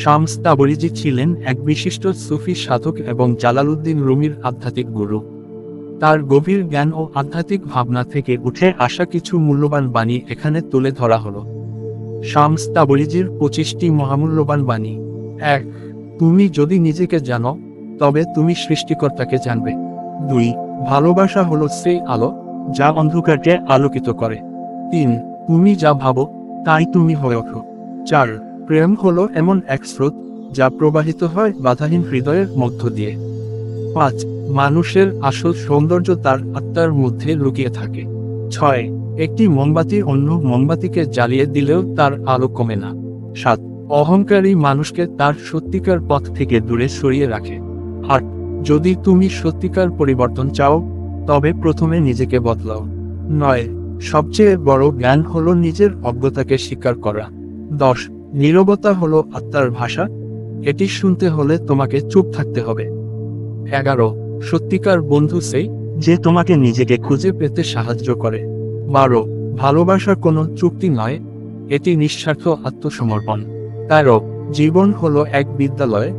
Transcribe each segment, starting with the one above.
Shams Tabrizi ছিলেন এক বিশিষ্ট সুফি সাধক এবং জালালউদ্দিন রুমির আধ্যাত্মিক গুরু। তার গভীর জ্ঞান ও আধ্যাত্মিক ভাবনা থেকে উঠে আসা কিছু মূল্যবান বাণী এখানে তুলে ধরা হলো। শামস তাবরিজির 25টি মহামূল্যবান বাণী। 1. তুমি যদি নিজেকে জানো, তবে তুমি সৃষ্টিকর্তাকে জানবে। 2. ভালোবাসা হলো সেই আলো যা অন্ধকারকে আলোকিত করে। 3. তুমি যা ভাবো তাই তুমি হয়ে ওঠো। 4. প্রেম হলো এমন এক স্রোত যা প্রবাহিত হয় বাধাহীন হৃদয়ের মধ্য দিয়ে। 5. মানুষের আসল সৌন্দর্য তার আত্মার মধ্যে লুকিয়ে থাকে। 6. একটি মোমবাতি অন্য মোমবাতিকে জ্বালিয়ে দিলেও তার আলো কমে না। 7. অহংকারী মানুষকে তার সত্যিকার পথ থেকে দূরে সরিয়ে রাখে। 8. যদি তুমি সত্যিকার পরিবর্তন চাও, তবে প্রথমে নিজেকে বদলাও। 9. সবচেয়ে বড় জ্ঞান হলো নিজের অজ্ঞতাকে স্বীকার করা। 10. নীরবতা হলো আত্মার ভাষা, এটি শুনতে হলে তোমাকে চুপ থাকতে হবে। 11. সত্যিকার বন্ধু সেই যে তোমাকে নিজেকে খুঁজে পেতে সাহায্য করে। 12. ভালোবাসা কোনো চুক্তি নয়, এটি নিঃস্বার্থ আত্মসমর্পণ। 13. জীবন হলো এক বিদ্যালয়,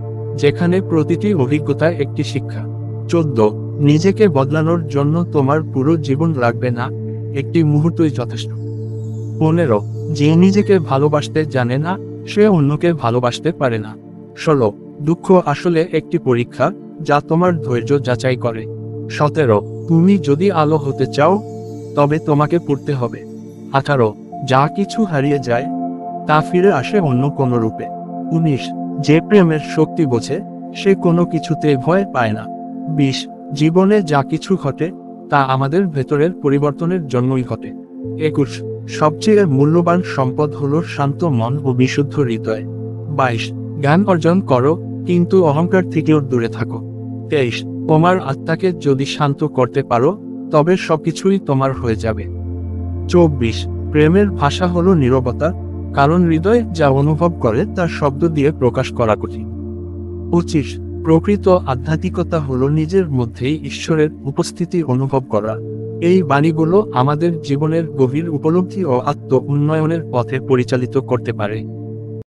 যেখানে প্রতিটি অভিজ্ঞতা একটি শিক্ষা। 14. নিজেকে বদলানোর জন্য তোমার পুরো জীবন লাগবে না, একটি মুহূর্তই যথেষ্ট। 15. যে নিজেকে ভালোবাসতে জানে না, সে অন্যকে ভালোবাসতে পারে না। 16. দুঃখ আসলে একটি পরীক্ষা, যা তোমার ধৈর্য যাচাই করে। 17. তুমি যদি আলো হতে চাও, তবে তোমাকে পড়তে হবে। 18. যা কিছু হারিয়ে যায় তা ফিরে আসে অন্য কোনো রূপে। 19. যে প্রেমের শক্তি বোঝে সে কোনো কিছুতে ভয় পায় না। 20. জীবনে যা কিছু ঘটে তা আমাদের ভেতরের পরিবর্তনের জন্যই ঘটে। 21. সবচেয়ে মূল্যবান সম্পদ হলো শান্ত মন ও বিশুদ্ধ হৃদয়। 22. জ্ঞান অর্জন করো, কিন্তু অহংকার থেকেও দূরে থাকো। 23. তোমার আত্মাকে যদি শান্ত করতে পারো, তবে সবকিছুই তোমার হয়ে যাবে। 24. প্রেমের ভাষা হলো নীরবতা, কারণ হৃদয় যা অনুভব করে তা শব্দ দিয়ে প্রকাশ করা কঠিন। 25. প্রকৃত আধ্যাত্মিকতা হলো নিজের মধ্যেই ঈশ্বরের উপস্থিতি অনুভব করা। এই বাণীগুলো আমাদের জীবনের গভীর উপলব্ধি ও আত্ম উন্নয়নের পথে পরিচালিত করতে পারে।